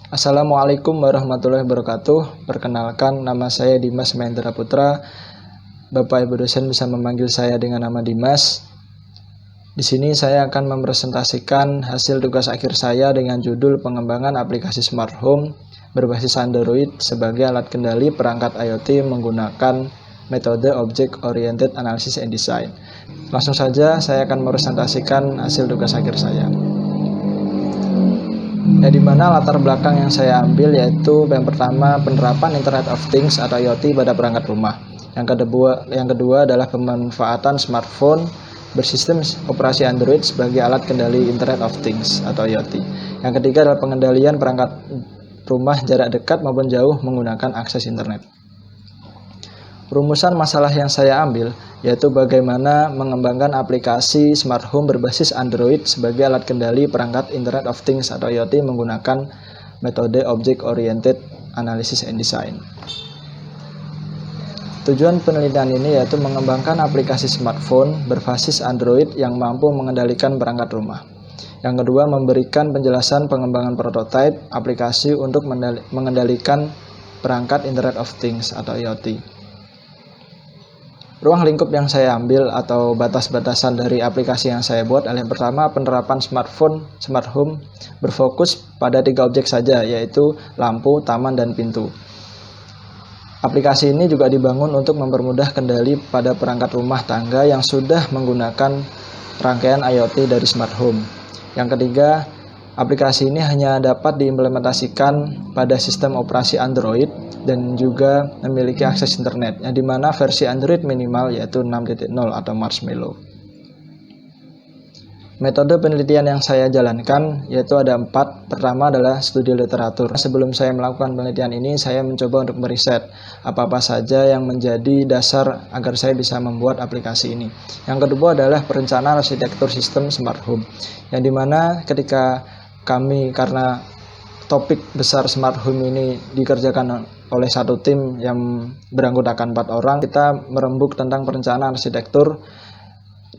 Assalamualaikum warahmatullahi wabarakatuh. Perkenalkan, nama saya Dimas Mahendra Putra. Bapak Ibu dosen bisa memanggil saya dengan nama Dimas. Di sini saya akan mempresentasikan hasil tugas akhir saya dengan judul pengembangan aplikasi smart home berbasis Android sebagai alat kendali perangkat IoT menggunakan metode Object Oriented Analysis and Design. Langsung saja saya akan mempresentasikan hasil tugas akhir saya. Di mana latar belakang yang saya ambil yaitu yang pertama penerapan Internet of Things atau IoT pada perangkat rumah. Yang kedua adalah pemanfaatan smartphone bersistem operasi Android sebagai alat kendali Internet of Things atau IoT. Yang ketiga adalah pengendalian perangkat rumah jarak dekat maupun jauh menggunakan akses internet. Rumusan masalah yang saya ambil yaitu bagaimana mengembangkan aplikasi smart home berbasis Android sebagai alat kendali perangkat Internet of Things atau IoT menggunakan metode Object Oriented Analysis and Design. Tujuan penelitian ini yaitu mengembangkan aplikasi smartphone berbasis Android yang mampu mengendalikan perangkat rumah. Yang kedua, memberikan penjelasan pengembangan prototipe aplikasi untuk mengendalikan perangkat Internet of Things atau IoT. Ruang lingkup yang saya ambil atau batas-batasan dari aplikasi yang saya buat adalah yang pertama penerapan smart home berfokus pada 3 objek saja, yaitu lampu, taman, dan pintu. Aplikasi ini juga dibangun untuk mempermudah kendali pada perangkat rumah tangga yang sudah menggunakan rangkaian IoT dari smart home. Yang ketiga, aplikasi ini hanya dapat diimplementasikan pada sistem operasi Android dan juga memiliki akses internet, yang dimana versi Android minimal yaitu 6.0 atau Marshmallow. Metode penelitian yang saya jalankan yaitu ada 4. Pertama adalah studi literatur. Sebelum saya melakukan penelitian ini, saya mencoba untuk meriset apa-apa saja yang menjadi dasar agar saya bisa membuat aplikasi ini. Yang kedua adalah perencanaan arsitektur sistem smart home, yang dimana ketika kami, karena topik besar smart home ini dikerjakan oleh satu tim yang beranggotakan 4 orang, kita merembuk tentang perencanaan arsitektur,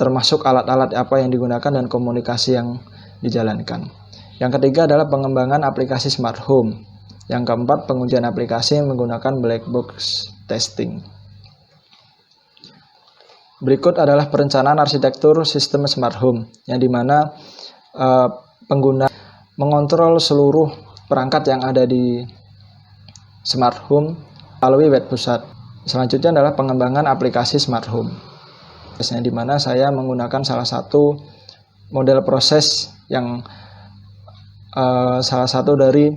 termasuk alat-alat apa yang digunakan dan komunikasi yang dijalankan. Yang ketiga adalah pengembangan aplikasi smart home. Yang keempat, pengujian aplikasi menggunakan black box testing. Berikut adalah perencanaan arsitektur sistem smart home, yang dimana pengguna mengontrol seluruh perangkat yang ada di smart home melalui web pusat. Selanjutnya adalah pengembangan aplikasi smart home, yang dimana saya menggunakan salah satu model proses yang salah satu dari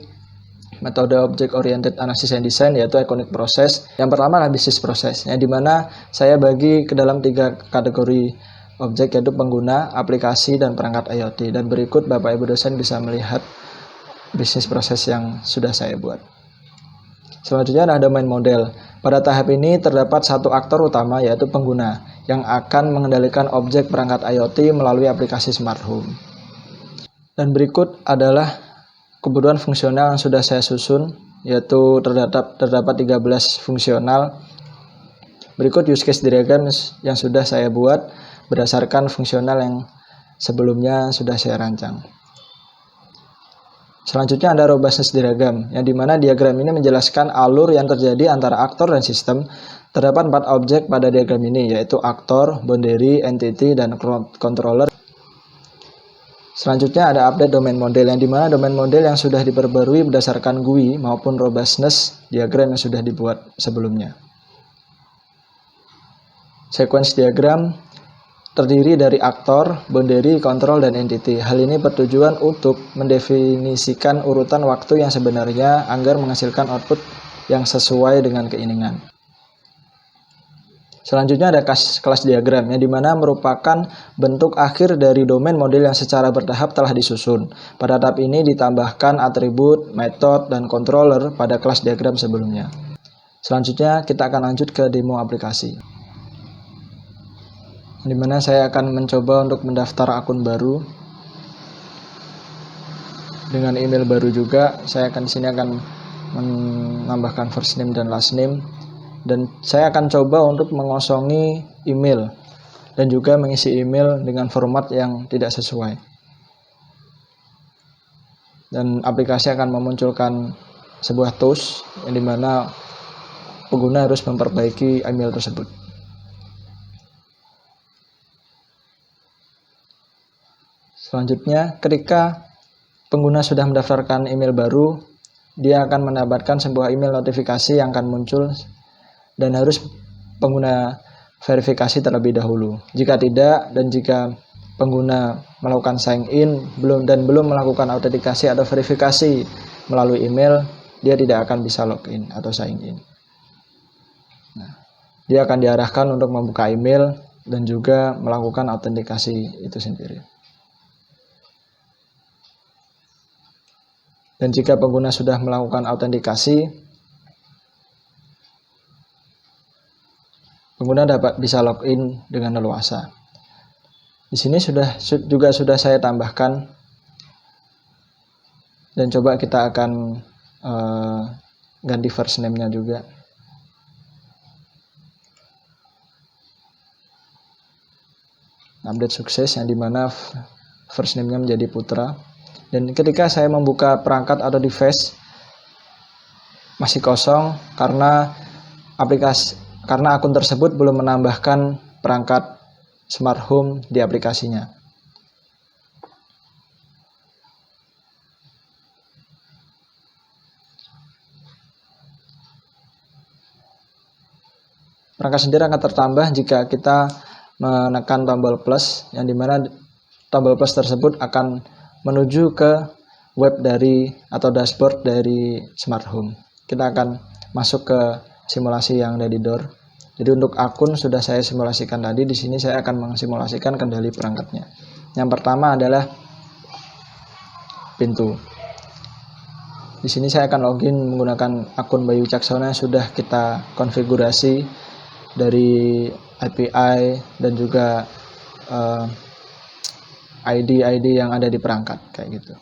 metode Object Oriented Analysis and Design yaitu iconic process. Yang pertama adalah business process, yang dimana saya bagi ke dalam 3 kategori objek yaitu pengguna, aplikasi, dan perangkat IoT. Dan berikut Bapak Ibu dosen bisa melihat bisnis proses yang sudah saya buat. Selanjutnya ada domain model. Pada tahap ini terdapat satu aktor utama yaitu pengguna yang akan mengendalikan objek perangkat IoT melalui aplikasi smart home. Dan berikut adalah kebutuhan fungsional yang sudah saya susun, yaitu terdapat 13 fungsional. Berikut use case diagram yang sudah saya buat berdasarkan fungsional yang sebelumnya sudah saya rancang. Selanjutnya ada robustness diagram, yang dimana diagram ini menjelaskan alur yang terjadi antara aktor dan sistem. Terdapat 4 objek pada diagram ini, yaitu aktor, boundary, entity, dan controller. Selanjutnya ada update domain model, yang dimana domain model yang sudah diperbarui berdasarkan GUI maupun robustness diagram yang sudah dibuat sebelumnya. Sequence diagram terdiri dari aktor, boundary, control, dan entity. Hal ini bertujuan untuk mendefinisikan urutan waktu yang sebenarnya agar menghasilkan output yang sesuai dengan keinginan. Selanjutnya ada kelas diagram, yang dimana merupakan bentuk akhir dari domain model yang secara bertahap telah disusun. Pada tahap ini ditambahkan atribut, method, dan controller pada kelas diagram sebelumnya. Selanjutnya kita akan lanjut ke demo aplikasi, di mana saya akan mencoba untuk mendaftar akun baru dengan email baru juga. Saya akan di sini akan menambahkan first name dan last name, dan saya akan coba untuk mengosongi email dan juga mengisi email dengan format yang tidak sesuai. dan aplikasi akan memunculkan sebuah tools yang dimana pengguna harus memperbaiki email tersebut. Selanjutnya, ketika pengguna sudah mendaftarkan email baru, dia akan mendapatkan sebuah email notifikasi yang akan muncul dan harus pengguna verifikasi terlebih dahulu. Jika tidak, dan jika pengguna melakukan sign in belum melakukan autentikasi atau verifikasi melalui email, dia tidak akan bisa login atau sign in. Nah, dia akan diarahkan untuk membuka email dan juga melakukan autentikasi itu sendiri. Dan jika pengguna sudah melakukan autentikasi, pengguna bisa login dengan leluasa. Di sini sudah saya tambahkan, dan coba kita akan ganti first name-nya juga. Update sukses, yang dimana first name-nya menjadi Putra. Dan ketika saya membuka perangkat atau device masih kosong karena akun tersebut belum menambahkan perangkat smart home di aplikasinya. Perangkat sendiri akan tertambah jika kita menekan tombol plus, yang dimana tombol plus tersebut akan menuju ke web atau dashboard dari smart home. Kita akan masuk ke simulasi yang ada di door. Jadi untuk akun sudah saya simulasikan tadi. Di sini saya akan mensimulasikan kendali perangkatnya. Yang pertama adalah pintu. Di sini saya akan login menggunakan akun Bayu Caksono yang sudah kita konfigurasi dari API dan juga ID yang ada di perangkat kayak gitu.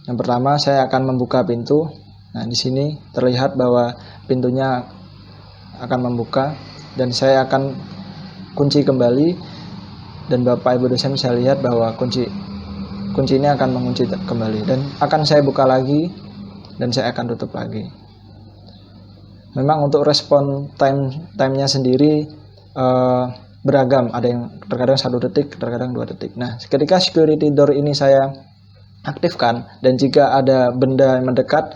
Yang pertama saya akan membuka pintu. Nah, di sini terlihat bahwa pintunya akan membuka dan saya akan kunci kembali, dan Bapak Ibu dosen bisa lihat bahwa kunci ini akan mengunci kembali dan akan saya buka lagi dan saya akan tutup lagi. Memang untuk respon time-nya sendiri beragam, ada yang terkadang 1 detik, terkadang 2 detik. Nah, ketika security door ini saya aktifkan, dan jika ada benda yang mendekat,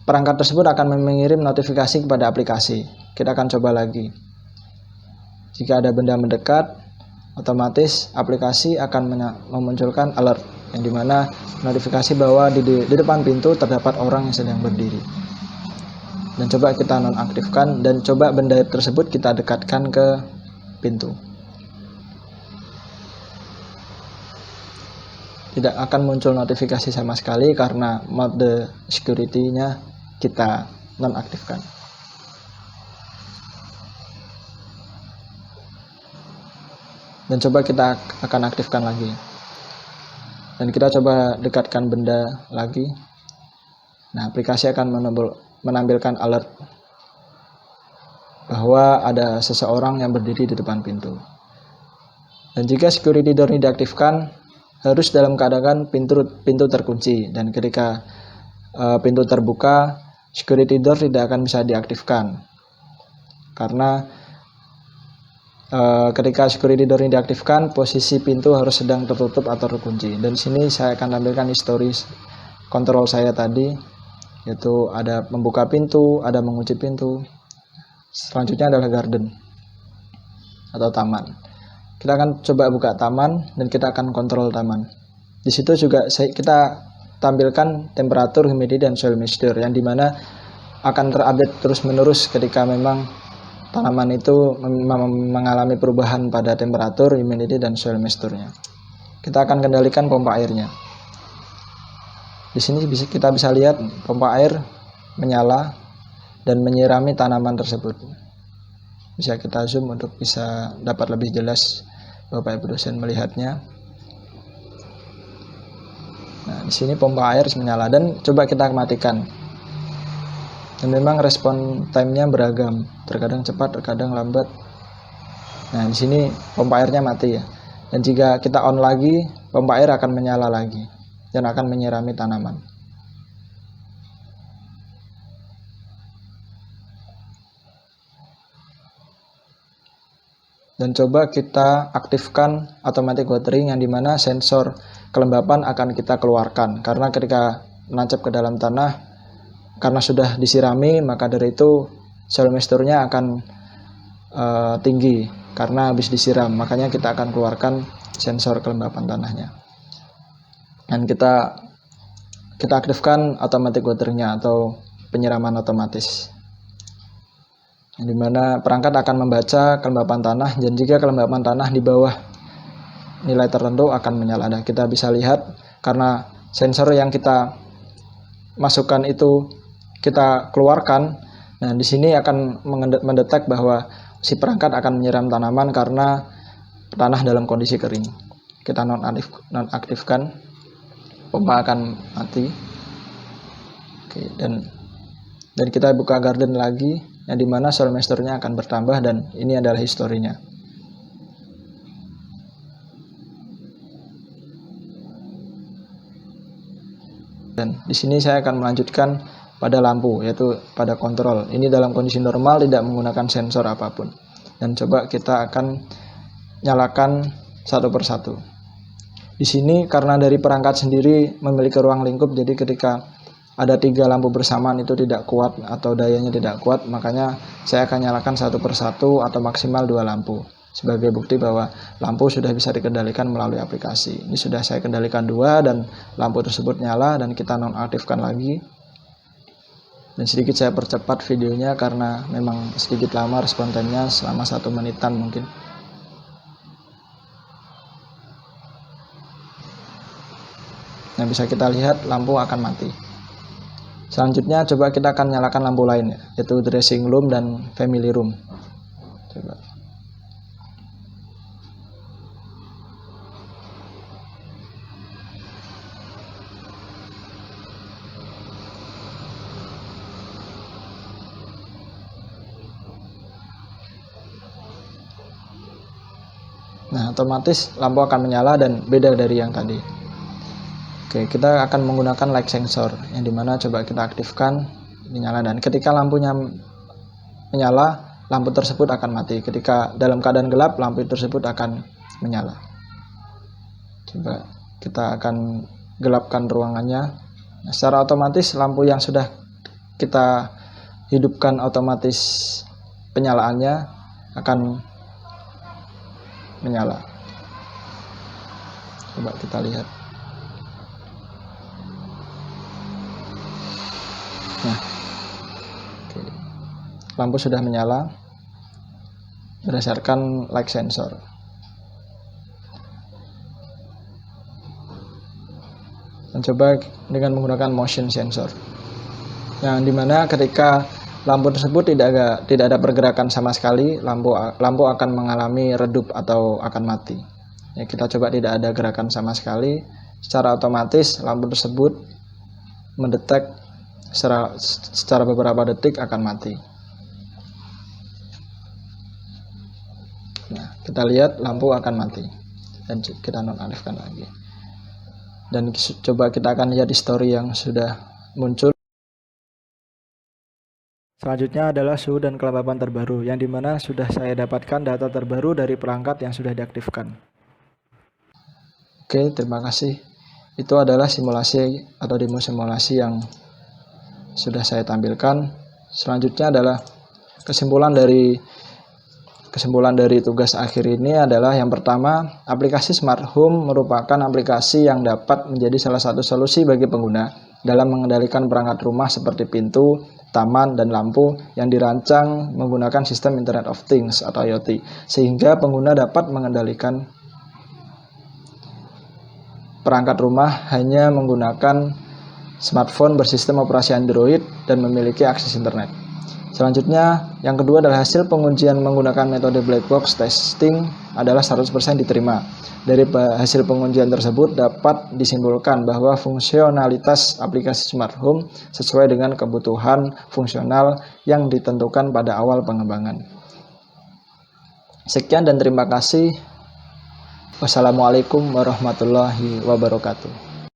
perangkat tersebut akan mengirim notifikasi kepada aplikasi. Kita akan coba lagi. Jika ada benda mendekat, otomatis aplikasi akan memunculkan alert, yang dimana notifikasi bahwa di depan pintu terdapat orang yang sedang berdiri. Dan coba kita nonaktifkan, dan coba benda tersebut kita dekatkan ke pintu. Tidak akan muncul notifikasi sama sekali karena mode security-nya kita nonaktifkan. Dan coba kita akan aktifkan lagi. Dan kita coba dekatkan benda lagi. Nah, aplikasi akan menampilkan alert bahwa ada seseorang yang berdiri di depan pintu. Dan jika security door ini diaktifkan, harus dalam keadaan pintu terkunci, dan ketika pintu terbuka, security door tidak akan bisa diaktifkan karena ketika security door ini diaktifkan, posisi pintu harus sedang tertutup atau terkunci. Dan di sini saya akan tampilkan histori kontrol saya tadi, yaitu ada membuka pintu, ada mengunci pintu. Selanjutnya adalah garden atau taman. Kita akan coba buka taman dan kita akan kontrol taman. Di situ juga kita tampilkan temperatur, humidity, dan soil moisture, yang dimana akan terupdate terus-menerus ketika memang tanaman itu mengalami perubahan pada temperatur, humidity, dan soil moisture-nya. Kita akan kendalikan pompa airnya. Di sini kita bisa lihat pompa air menyala dan menyirami tanaman tersebut. Bisa kita zoom untuk bisa dapat lebih jelas Bapak Ibu dosen melihatnya. Nah, di sini pompa air menyala dan coba kita matikan. Dan memang respon time-nya beragam, terkadang cepat, terkadang lambat. Nah, di sini pompa airnya mati ya. Dan jika kita on lagi, pompa air akan menyala lagi. dan akan menyirami tanaman. Dan coba kita aktifkan automatic watering yang dimana sensor kelembapan akan kita keluarkan, karena ketika menancap ke dalam tanah karena sudah disirami, maka dari itu soil moisture-nya akan tinggi karena habis disiram, makanya kita akan keluarkan sensor kelembapan tanahnya. Dan kita aktifkan automatic wateringnya atau penyiraman otomatis, yang dimana perangkat akan membaca kelembapan tanah, dan jika kelembapan tanah di bawah nilai tertentu akan menyala. Dan kita bisa lihat karena sensor yang kita masukkan itu kita keluarkan, nah di sini akan mendetek bahwa si perangkat akan menyiram tanaman karena tanah dalam kondisi kering. Kita nonaktifkan, pompa akan mati. Oke, dan kita buka garden lagi, yang dimana soil moisture-nya akan bertambah, dan ini adalah historinya. Dan di sini saya akan melanjutkan pada lampu, yaitu pada kontrol. Ini dalam kondisi normal, tidak menggunakan sensor apapun. Dan coba kita akan nyalakan satu persatu. Di sini karena dari perangkat sendiri memiliki ruang lingkup, jadi ketika ada 3 lampu bersamaan itu tidak kuat atau dayanya tidak kuat, makanya saya akan nyalakan satu persatu atau maksimal 2 lampu sebagai bukti bahwa lampu sudah bisa dikendalikan melalui aplikasi. Ini sudah saya kendalikan 2 dan lampu tersebut nyala, dan kita nonaktifkan lagi. Dan sedikit saya percepat videonya karena memang sedikit lama respon time-nya, selama 1 menitan mungkin. Nah, bisa kita lihat lampu akan mati. Selanjutnya coba kita akan nyalakan lampu lain, yaitu dressing room dan family room. Coba. Nah, otomatis lampu akan menyala dan beda dari yang tadi. Oke, kita akan menggunakan light sensor, yang dimana coba kita aktifkan, menyala, dan ketika lampunya menyala, lampu tersebut akan mati. Ketika dalam keadaan gelap, lampu tersebut akan menyala. Coba kita akan gelapkan ruangannya. Nah, secara otomatis lampu yang sudah kita hidupkan otomatis penyalaannya akan menyala. Coba kita lihat. Nah, oke. Lampu sudah menyala berdasarkan light sensor. Dan coba dengan menggunakan motion sensor, yang dimana ketika lampu tersebut tidak ada pergerakan sama sekali, lampu akan mengalami redup atau akan mati. Ya, kita coba tidak ada gerakan sama sekali, secara otomatis lampu tersebut mendetek secara beberapa detik akan mati. Nah, kita lihat lampu akan mati, dan kita nonaktifkan lagi. Dan coba kita akan lihat histori yang sudah muncul. Selanjutnya adalah suhu dan kelembapan terbaru, yang dimana sudah saya dapatkan data terbaru dari perangkat yang sudah diaktifkan. Oke, terima kasih. Itu adalah simulasi atau demo simulasi yang sudah saya tampilkan. Selanjutnya adalah kesimpulan dari tugas akhir ini adalah yang pertama, aplikasi Smart Home merupakan aplikasi yang dapat menjadi salah satu solusi bagi pengguna dalam mengendalikan perangkat rumah seperti pintu, taman, dan lampu yang dirancang menggunakan sistem Internet of Things atau IoT, sehingga pengguna dapat mengendalikan perangkat rumah hanya menggunakan smartphone bersistem operasi Android dan memiliki akses internet. Selanjutnya, yang kedua adalah hasil pengujian menggunakan metode black box testing adalah 100% diterima. Dari hasil pengujian tersebut dapat disimpulkan bahwa fungsionalitas aplikasi Smart Home sesuai dengan kebutuhan fungsional yang ditentukan pada awal pengembangan. Sekian dan terima kasih. Wassalamualaikum warahmatullahi wabarakatuh.